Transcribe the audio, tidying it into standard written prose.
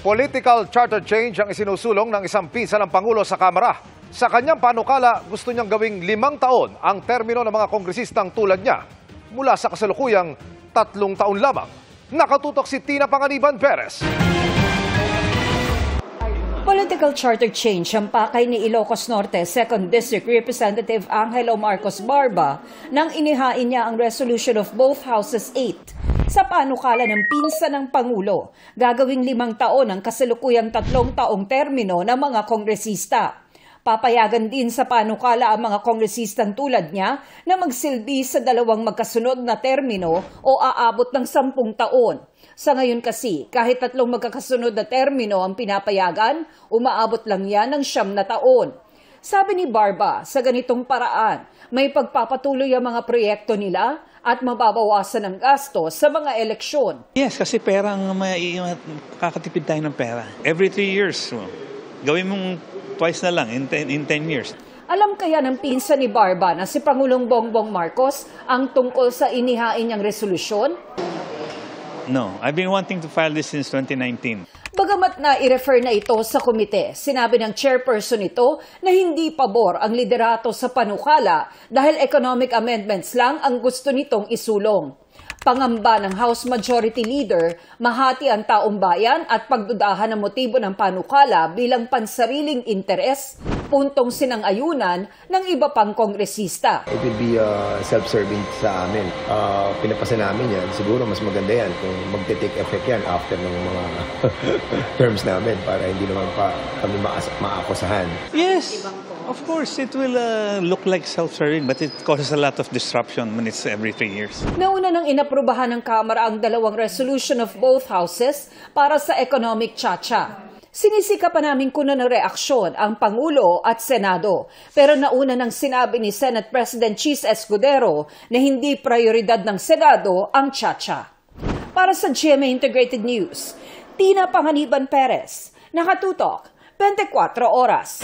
Political charter change ang isinusulong ng isang pinsa ng Pangulo sa Kamara. Sa kanyang panukala, gusto niyang gawing 5 taon ang termino ng mga kongresistang tulad niya mula sa kasalukuyang 3 taon lamang. Nakatutok si Tina Panganiban Perez. Political charter change ang pakay ni Ilocos Norte 2nd District Representative Angelo Marcos Barba nang inihain niya ang resolution of both Houses 8. Sa panukala ng pinsa ng Pangulo, gagawing 5 taon ang kasalukuyang 3 taong termino ng mga kongresista. Papayagan din sa panukala ang mga kongresistang tulad niya na magsilbi sa 2 magkasunod na termino o aabot ng 10 taon. Sa ngayon kasi, kahit 3 magkakasunod na termino ang pinapayagan, umaabot lang yan ng 9 na taon. Sabi ni Barba, sa ganitong paraan, may pagpapatuloy ang mga proyekto nila at mababawasan ang gasto sa mga eleksyon. Yes, kasi perang kakatipid tayo ng pera. Every 3 years, gawin mong twice na lang in 10 years. Alam kaya ng pinsa ni Barba na si Pangulong Bongbong Marcos ang tungkol sa inihain niyang resolusyon? No, I've been wanting to file this since 2019. Bagamat na i-refer na ito sa komite, sinabi ng chairperson nito na hindi pabor ang liderato sa panukala dahil economic amendments lang ang gusto nitong isulong. Pangamba ng House Majority Leader, mahati ang taong bayan at pagdudahan ng motibo ng panukala bilang pansariling interes, puntong sinang-ayunan ng iba pang kongresista. It will be self-serving sa amin. Pinapasa namin yan. Siguro mas maganda yan kung magte-take effect yan after ng mga terms namin para hindi naman pa kami maakusahan. Yes, of course, it will look like self-serving but it causes a lot of disruption when it's every 3 years. Nauna nang inaprubahan ng Kamara ang 2 resolution of both houses para sa economic chacha. Sinisika pa namin kunan ng reaksyon ang Pangulo at Senado. Pero nauna nang sinabi ni Senate President Chis Escudero na hindi prioridad ng Senado ang chacha. Para sa GMA Integrated News, Tina Panganiban Perez, nakatutok 24 oras.